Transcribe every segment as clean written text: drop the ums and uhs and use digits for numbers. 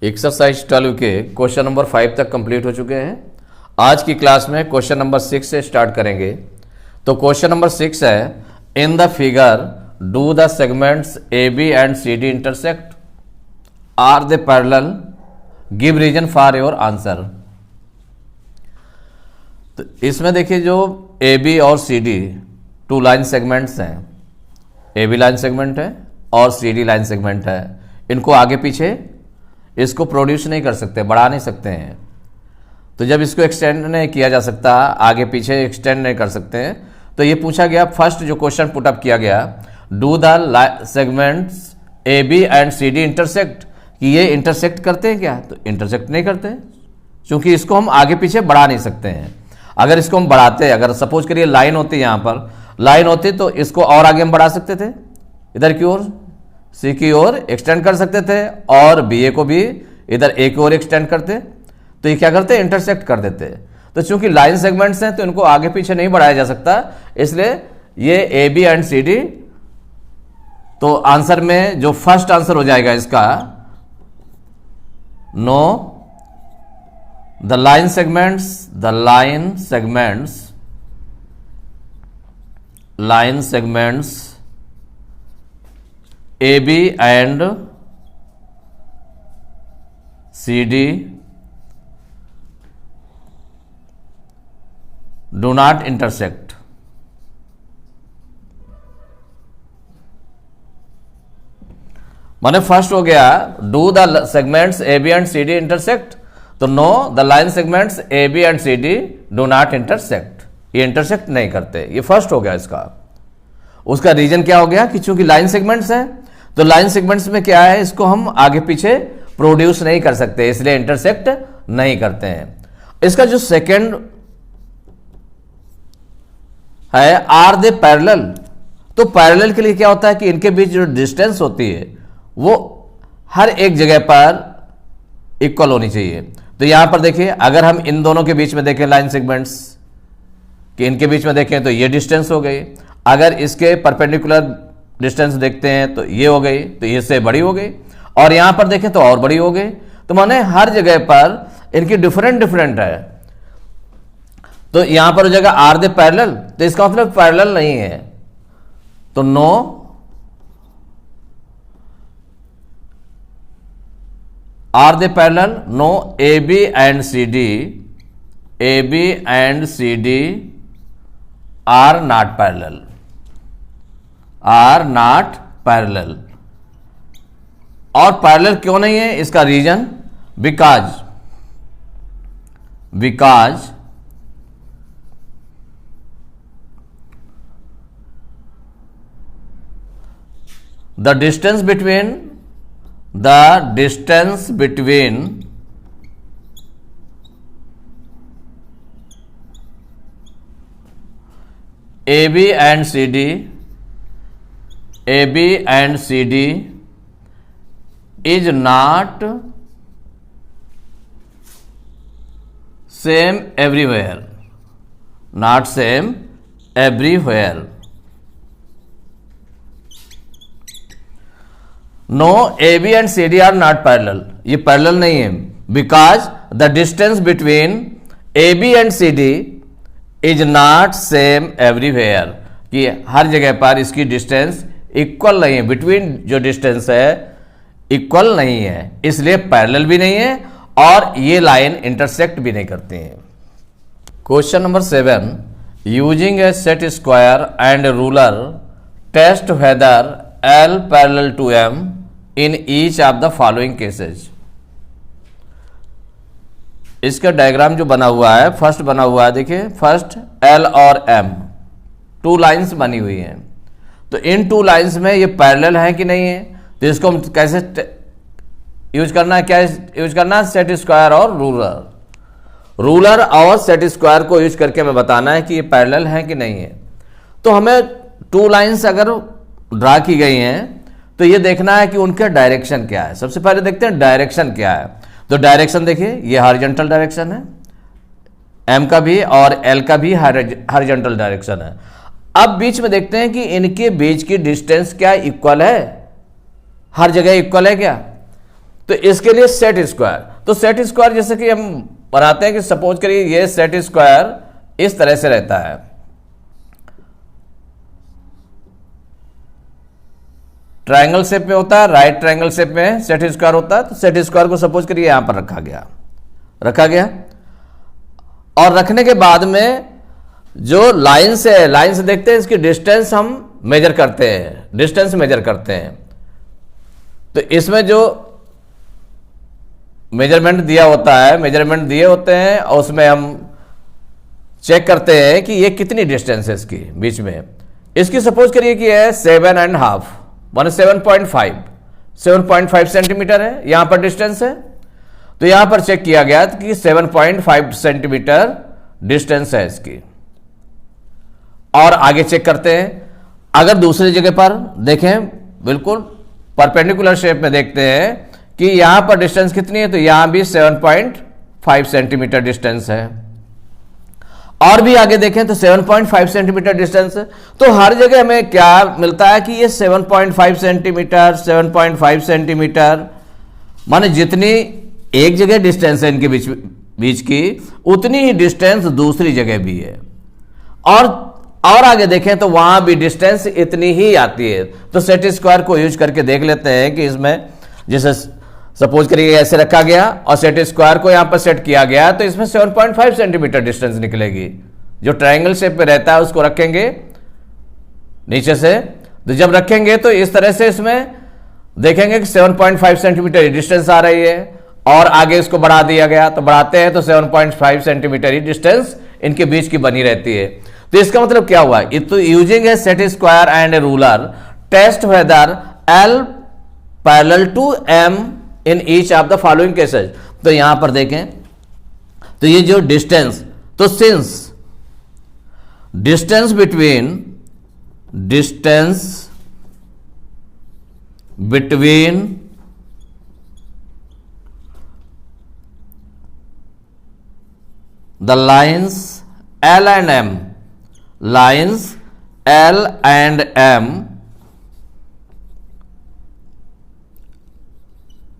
Exercise 12 के question number 5 तक complete हो चुके हैं। आज की क्लास में क्वेश्चन नंबर 6 से स्टार्ट करेंगे। तो क्वेश्चन नंबर 6 है, in the figure do the segments A B and C D intersect, are they parallel, give reason for your answer. तो इसमें देखिए जो ए बी और C D two line segments हैं, ए बी लाइन सेगमेंट है और C D line segment है। इनको आगे पीछे इसको प्रोड्यूस नहीं कर सकते, बढ़ा नहीं सकते हैं। तो जब इसको एक्सटेंड नहीं किया जा सकता, आगे पीछे एक्सटेंड नहीं कर सकते हैं, तो ये पूछा गया, फर्स्ट जो क्वेश्चन पुटअप किया गया, do the segments A B and C D intersect, कि ये इंटरसेक्ट करते हैं क्या? तो इंटरसेक्ट नहीं करते, क्योंकि इसको हम आगे पीछे बढ़ा नहीं सकते हैं। अगर इसको हम बढ़ाते, अगर सपोज करिए लाइन होती, यहाँ पर लाइन होती, तो इसको और आगे हम बढ़ा सकते थे, इधर की ओर सी की ओर एक्सटेंड कर सकते थे, और बी ए को भी इधर ए की ओर एक्सटेंड करते, तो ये क्या करते, इंटरसेक्ट कर देते। तो चूंकि लाइन सेगमेंट्स हैं तो इनको आगे पीछे नहीं बढ़ाया जा सकता, इसलिए ये A B and C D. तो आंसर में जो फर्स्ट आंसर हो जाएगा इसका, no the line segments A B and C D do not intersect. माने फर्स्ट हो गया, do the segments A B and C D intersect, तो no the line segments A B and C D do not intersect, ये intersect नहीं करते। ये first हो गया इसका। उसका रीजन क्या हो गया कि चूंकि लाइन सेगमेंट्स हैं, तो लाइन सेगमेंट्स में क्या है, इसको हम आगे पीछे प्रोड्यूस नहीं कर सकते, इसलिए इंटरसेक्ट नहीं करते हैं। इसका जो सेकंड है, आर दे पैरेलल, तो पैरेलल के लिए क्या होता है कि इनके बीच जो डिस्टेंस होती है वो हर एक जगह पर इक्वल होनी चाहिए। तो यहां पर देखिए, अगर हम इन दोनों के बीच में देखें लाइन सेगमेंट्स कि इनके बीच में देखें तो ये डिस्टेंस हो गई, अगर इसके परपेंडिकुलर डिस्टेंस देखते हैं तो ये हो गई, तो ये से बड़ी हो गई, और यहां पर देखें तो और बड़ी हो गई। तो माने हर जगह पर इनकी डिफरेंट है। तो यहां पर हो जाएगा आर दे पैरेलल, तो इसका मतलब पैरेलल नहीं है, तो no are they parallel, no A B and C D are not parallel. और पैरेलल क्यों नहीं है, इसका reason, because the distance between AB and CD is not same everywhere, no A B and C D are not parallel, ये parallel नहीं है, because the distance between A B and C D is not same everywhere, कि हर जगह पर इसकी distance equal नहीं है, बिटवीन जो डिस्टेंस है इक्वल नहीं है, इसलिए पैरेलल भी नहीं है, और ये लाइन इंटरसेक्ट भी नहीं करती है। Question number 7, using a set square and ruler test whether L parallel to M in each of the following cases। इसका डायग्राम जो बना हुआ है, फर्स्ट बना हुआ है, देखिए फर्स्ट L और M टू लाइंस बनी हुई हैं। तो इन टू लाइंस में ये पैरेलल है कि नहीं है, तो इसको हम कैसे यूज करना है, क्या यूज करना है, सेट स्क्वायर और रूलर और सेट स्क्वायर को यूज करके हमें बताना है कि ये पैरेलल है कि नहीं है। तो हमें टू लाइंस अगर ड्रा की गई हैं, तो ये देखना है कि उनका डायरेक्शन क्या है। सबसे पहले देखते हैं डायरेक्शन क्या है। तो डायरेक्शन देखिए, ये हॉरिजॉन्टल डायरेक्शन है, एम का भी और एल का भी हॉरिजॉन्टल डायरेक्शन है। अब बीच में देखते हैं कि इनके बीच की डिस्टेंस क्या इक्वल है, हर जगह इक्वल है क्या? तो इसके लिए सेट स्क्वायर, तो सेट स्क्वायर जैसे कि हम बनाते हैं कि सपोज करिए ये सेट स्क्वायर इस तरह से रहता है, ट्रायंगल शेप में होता है, राइट ट्रायंगल शेप में सेट स्क्वायर होता है। तो सेट स्क्वायर को सपोज करिए यहां पर रखा गया और रखने के बाद में जो लाइन से देखते हैं, इसकी डिस्टेंस हम मेजर करते हैं, तो इसमें जो मेजरमेंट दिए होते हैं और उसमें हम चेक करते हैं कि ये कितनी डिस्टेंस है इसकी बीच में। इसकी सपोज करिए कि है 7.5 माने 7.5 सेंटीमीटर है यहां पर डिस्टेंस है। तो यहां पर चेक किया गया कि 7.5 सेंटीमीटर डिस्टेंस है इसकी। और आगे चेक करते हैं, अगर दूसरी जगह पर देखें बिल्कुल परपेंडिकुलर शेप में देखते हैं कि यहां पर डिस्टेंस कितनी है, तो यहां भी 7.5 सेंटीमीटर डिस्टेंस है। और भी आगे देखें तो 7.5 सेंटीमीटर डिस्टेंस है। तो हर जगह हमें क्या मिलता है कि ये 7.5 सेंटीमीटर माने जितनी एक जगह डिस्टेंस है इनके बीच की, उतनी ही डिस्टेंस दूसरी जगह भी है। और आगे देखें तो वहां भी डिस्टेंस इतनी ही आती है। तो सेट स्क्वायर को यूज करके देख लेते हैं कि इसमें जैसे सपोज करिए ऐसे रखा गया और सेट स्क्वायर को यहां पर सेट किया गया, तो इसमें 7.5 सेंटीमीटर डिस्टेंस निकलेगी। जो ट्रायंगल शेप में रहता है उसको रखेंगे नीचे से, तो जब रखेंगे तो इस तरह से इसमें देखेंगे कि 7.5 सेंटीमीटर डिस्टेंस आ रही है। और आगे इसको बढ़ा दिया गया, तो बढ़ाते हैं तो 7.5 सेंटीमीटर ही डिस्टेंस इनके बीच की बनी रहती है। तो इसका मतलब क्या हुआ, तो using a set square and a ruler test whether L parallel to M in each of the following cases. तो यहां पर देखें तो ये जो डिस्टेंस, तो since distance between the lines L and M, lines L and M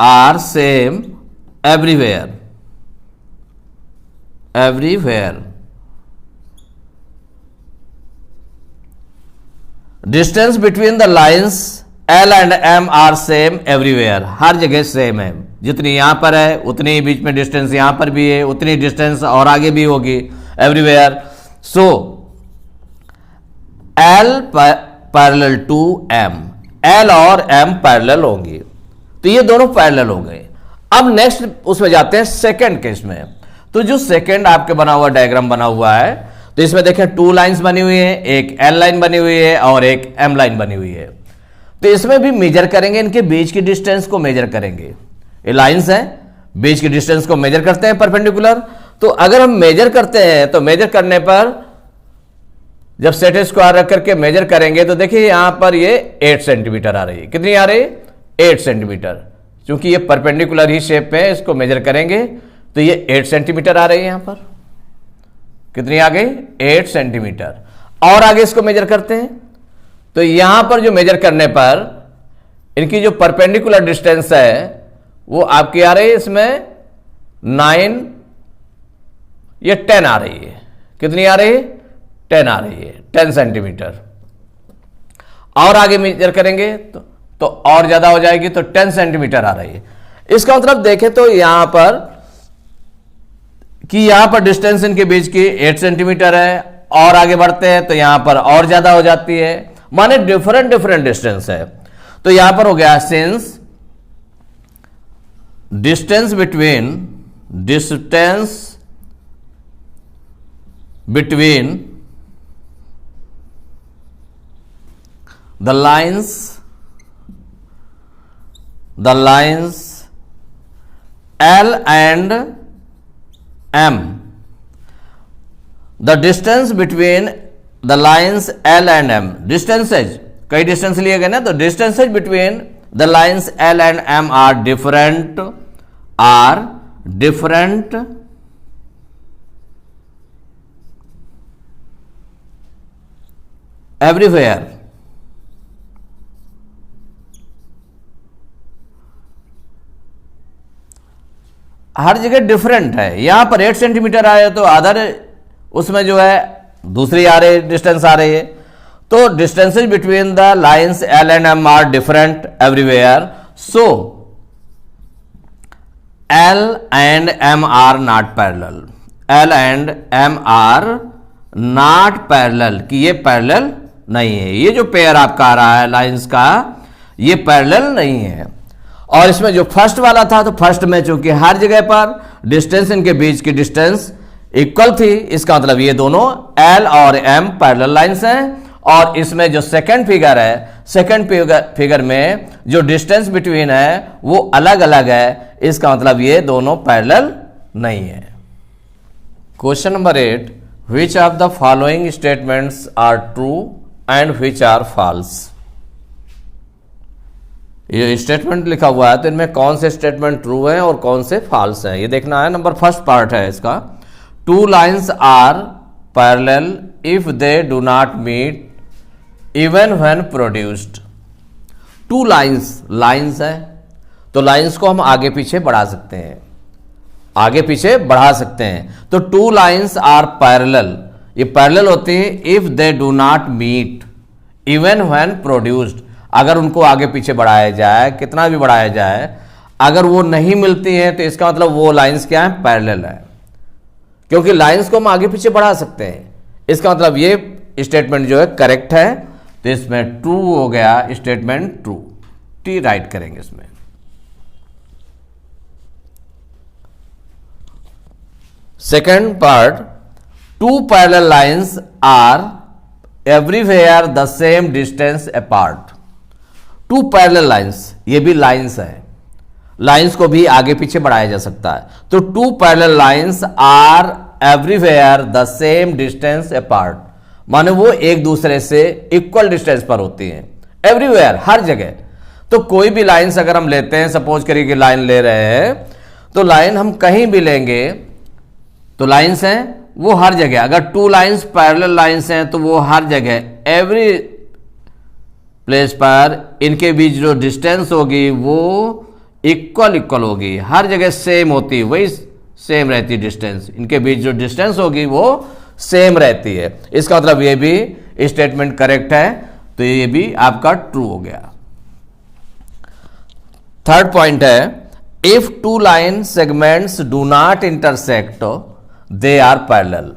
are same everywhere. Distance between the lines L and M are same everywhere. हर जगह same है, जितनी यहां पर है उतनी ही बीच में डिस्टेंस यहां पर भी है, उतनी डिस्टेंस और आगे भी होगी everywhere. So L parallel to M, L और M पैरेलल होंगी, तो ये दोनों पैरेलल हो गए। अब नेक्स्ट उसमें जाते हैं सेकंड केस में। तो जो सेकंड आपके बना हुआ डायग्राम बना हुआ है, तो इसमें देखें 2 लाइंस बनी हुई है, एक L लाइन बनी हुई है और एक M लाइन बनी हुई है। तो इसमें भी मेजर करेंगे, इनके बीच की डिस्टेंस को मेजर करेंगे। ये लाइंस हैं, बीच की डिस्टेंस को मेजर करते हैं परपेंडिकुलर। तो अगर हम मेजर करते हैं तो मेजर करने पर जब सेट स्क्वायर रख करके मेजर करेंगे तो देखिए यहां पर ये 8 सेंटीमीटर आ रही है। कितनी आ रही है? 8 सेंटीमीटर। क्योंकि ये परपेंडिकुलर ही शेप में इसको मेजर करेंगे तो ये 8 सेंटीमीटर आ रही है। यहां पर कितनी आ गई? 8 सेंटीमीटर। और आगे इसको मेजर करते हैं तो यहां पर जो मेजर करने पर इनकी जो परपेंडिकुलर डिस्टेंस है वो आपकी आ रही है इसमें 9, ये 10 आ रही है। कितनी आ रही है? 10 आ रही है, 10 सेंटीमीटर। और आगे मेजर करेंगे तो और ज्यादा हो जाएगी, तो 10 सेंटीमीटर आ रही है। इसका मतलब देखें तो यहां पर कि यहां पर डिस्टेंस इनके बीच की 8 सेंटीमीटर है, और आगे बढ़ते हैं तो यहां पर और ज्यादा हो जाती है, माने डिफरेंट डिस्टेंस है। तो यहां पर हो गया since distance between the lines L and M, the distance between the lines L and M, distances कई डिस्टेंस लिए गए ना, तो distances between the lines L and M are different everywhere. हर जगह डिफरेंट है। यहां पर 8 सेंटीमीटर आया तो अदर उसमें जो है दूसरी आ रही डिस्टेंस आ रही है। तो distances between the lines L and M are different everywhere, so L and M are not parallel. L and M are not parallel, कि ये पैरेलल नहीं है। ये जो पेयर आपका आ रहा है लाइंस का, ये पैरेलल नहीं है। और इसमें जो फर्स्ट वाला था, तो फर्स्ट में चूंकि हर जगह पर डिस्टेंस, इनके बीच की डिस्टेंस इक्वल थी, इसका मतलब ये दोनों एल और एम पैरेलल लाइंस हैं। और इसमें जो सेकंड फिगर है, सेकंड फिगर में जो डिस्टेंस बिटवीन है वो अलग अलग है, इसका मतलब ये दोनों पैरेलल नहीं है। Question number 8, which of the following statements are true and which are false. ये स्टेटमेंट लिखा हुआ है, तो इनमें कौन से स्टेटमेंट ट्रू हैं और कौन से फॉल्स हैं, ये देखना है। नंबर फर्स्ट पार्ट है इसका, two lines are parallel if they do not meet even when produced. Two lines है, तो लाइंस को हम आगे पीछे बढ़ा सकते हैं, आगे पीछे बढ़ा सकते हैं। तो टू लाइंस आर पैरेलल, ये पैरेलल होती है if they do not meet even when produced. अगर उनको आगे पीछे बढ़ाया जाए, कितना भी बढ़ाया जाए, अगर वो नहीं मिलती हैं, तो इसका मतलब वो लाइंस क्या है, पैरेलल है। क्योंकि लाइंस को हम आगे पीछे बढ़ा सकते हैं, इसका मतलब ये स्टेटमेंट जो है करेक्ट है। तो इसमें ट्रू हो गया स्टेटमेंट, ट्रू, टी राइट करेंगे इसमें। Second part, two parallel lines are everywhere the same distance apart. Two parallel lines, ये भी लाइंस है, लाइंस को भी आगे पीछे बढ़ाया जा सकता है। तो two parallel lines are everywhere the same distance apart, माने वो एक दूसरे से इक्वल डिस्टेंस पर होती हैं, एवरीवेयर, हर जगह। तो कोई भी लाइंस अगर हम लेते हैं, सपोज करिए कि लाइन ले रहे हैं, तो लाइन हम कहीं भी लेंगे तो लाइंस हैं वो हर जगह। अगर टू लाइंस पैरेलल लाइंस हैं तो वो हर जगह, एवरी प्लेस पर इनके बीच जो डिस्टेंस होगी वो इक्वल होगी, हर जगह सेम होती है, वही सेम रहती है डिस्टेंस, इनके बीच जो डिस्टेंस होगी वो सेम रहती है। इसका मतलब ये भी स्टेटमेंट करेक्ट है, तो ये भी आपका ट्रू हो गया। थर्ड पॉइंट है, if two line segments do not intersect they are parallel.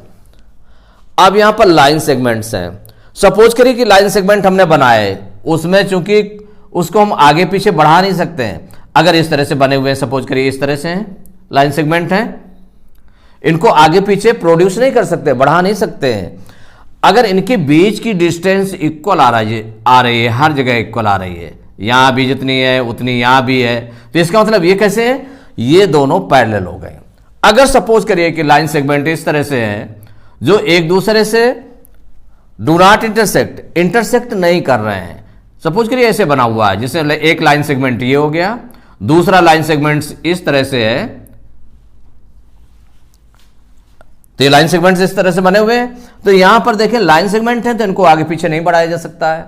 अब यहां पर लाइन सेगमेंट्स हैं, सपोज करिए कि लाइन सेगमेंट हमने बनाए, उसमें चूंकि उसको हम आगे पीछे बढ़ा नहीं सकते हैं। अगर इस तरह से बने हुए हैं, सपोज करिए इस तरह से हैं, लाइन सेगमेंट हैं, इनको आगे पीछे प्रोड्यूस नहीं कर सकते, बढ़ा नहीं सकते हैं। अगर इनके बीच की डिस्टेंस इक्वल आ रही है, हर जगह इक्वल आ रही है, यहां भी जितनी है उतनी यहां भी है, तो इसका मतलब ये कैसे है, ये दोनों पैरेलल हो गए। अगर सपोज करिए कि लाइन सेगमेंट इस तरह से हैं जो एक दूसरे से डू नॉट इंटरसेक्ट नहीं कर रहे हैं, सपोज करिए ऐसे बना हुआ है, जिससे एक लाइन सेगमेंट ये हो गया, दूसरा लाइन सेगमेंट इस तरह से है, तो ये लाइन सेगमेंट्स इस तरह से बने हुए हैं। तो यहां पर देखें लाइन सेगमेंट है, तो इनको आगे पीछे नहीं बढ़ाया जा सकता है।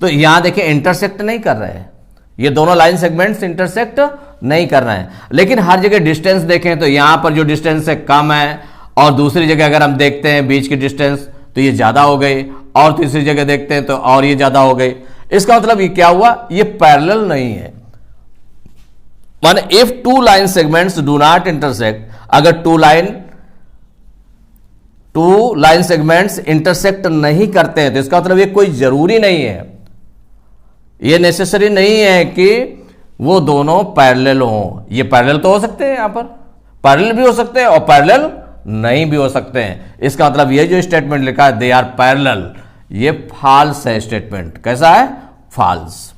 तो यहां देखें इंटरसेक्ट नहीं कर रहे हैं, ये दोनों लाइन सेगमेंट्स इंटरसेक्ट नहीं कर रहे हैं। लेकिन हर जगह डिस्टेंस देखें तो यहां पर जो डिस्टेंस है कम है, और दूसरी जगह अगर हम देखते हैं बीच की डिस्टेंस तो ये ज्यादा हो गई, और तीसरी जगह देखते हैं तो और ये ज्यादा हो गई। इसका मतलब ये क्या हुआ, ये पैरेलल नहीं है। माने if two line segments do not intersect, अगर टू लाइन सेगमेंट्स इंटरसेक्ट नहीं करते हैं तो इसका मतलब ये कोई जरूरी नहीं है, ये नेसेसरी नहीं है कि वो दोनों पैरेलल हों। ये पैरेलल तो हो सकते हैं, यहां पर पैरेलल भी हो सकते हैं और पैरेलल नहीं भी हो सकते हैं। इसका मतलब ये जो स्टेटमेंट लिखा है दे आर पैरेलल, ये फॉल्स है स्टेटमेंट। कैसा है, फॉल्स।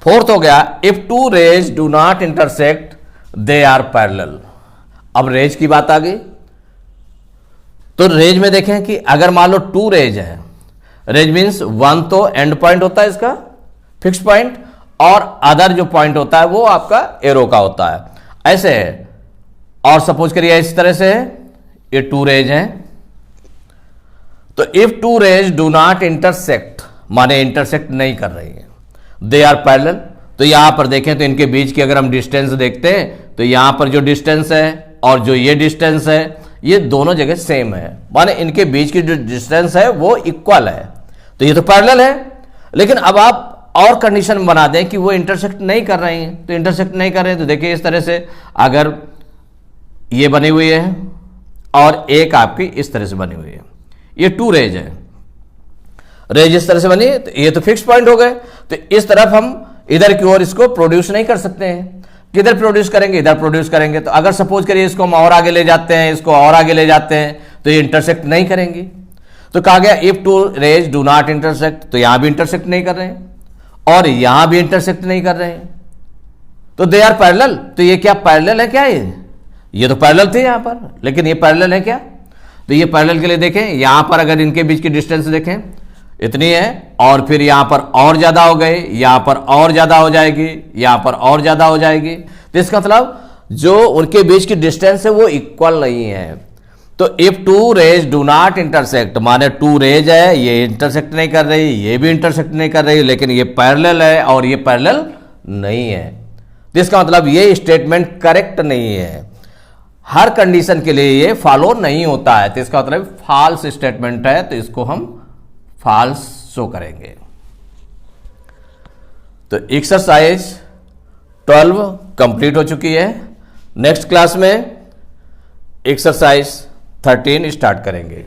फोर्थ हो गया, if two rays do not intersect they are parallel. अब रेज की बात आ गई, तो रेज में देखें कि अगर मान लो टू रेज है, रेज मीन्स वन तो एंड पॉइंट होता है इसका फिक्स पॉइंट, और अदर जो पॉइंट होता है वो आपका एरो का होता है, ऐसे है। और सपोज करिए इस तरह से है, ये टू रेज है, तो if two rays do not intersect माने इंटरसेक्ट नहीं कर रही है, दे आर पैरेलल, तो तो यहां पर देखें तो इनके बीच की अगर हम डिस्टेंस देखते हैं तो यहां पर जो डिस्टेंस है और जो ये डिस्टेंस है ये दोनों जगह सेम है, माने इनके बीच की जो डिस्टेंस है वो इक्वल है, तो ये तो पैरेलल है। लेकिन अब आप और कंडीशन बना दें कि वो इंटरसेक्ट नहीं कर रहे हैं, तो इंटरसेक्ट नहीं कर रहे हैं तो देखिए इस तरह से अगर ये बनी हुई है और एक आपकी इस तरह से बनी हुई है, ये टू रेज है, रेज इस तरह से बनी है, तो ये तो फिक्स पॉइंट हो गए। तो इस तरफ हम इधर की ओर इसको प्रोड्यूस नहीं कर सकते हैं, किधर प्रोड्यूस करेंगे, इधर प्रोड्यूस करेंगे। तो अगर सपोज करिए इसको हम और आगे ले जाते हैं, इसको और आगे ले जाते हैं, तो ये इंटरसेक्ट नहीं करेंगी। तो कहा गया if two rays do not intersect, तो यहां भी इंटरसेक्ट नहीं कर रहे हैं और यहां भी इंटरसेक्ट नहीं कर रहे हैं, तो दे आर पैरेलल। तो ये क्या पैरेलल है क्या? ये तो पैरेलल थे यहां पर, लेकिन ये पैरेलल है क्या? तो ये पैरेलल के लिए देखें, यहां पर अगर इनके बीच की डिस्टेंस देखें इतनी है और फिर यहां पर और ज्यादा हो गए, यहां पर और ज्यादा हो जाएगी, यहां पर और ज्यादा हो जाएगी, तो इसका मतलब जो उनके बीच की डिस्टेंस है वो इक्वल नहीं है। तो if two rays do not intersect, माने टू रेज है, ये इंटरसेक्ट नहीं कर रही, ये भी इंटरसेक्ट नहीं कर रही, लेकिन ये पैरेलल है और ये पैरेलल नहीं है, तो इसका मतलब ये स्टेटमेंट करेक्ट नहीं है, हर कंडीशन के लिए ये फॉलो नहीं होता है, तो इसका मतलब फॉल्स स्टेटमेंट है, तो इसको हम फॉल्स शो करेंगे। तो एक्सरसाइज 12 कंप्लीट हो चुकी है। नेक्स्ट क्लास में एक्सरसाइज 13 स्टार्ट करेंगे।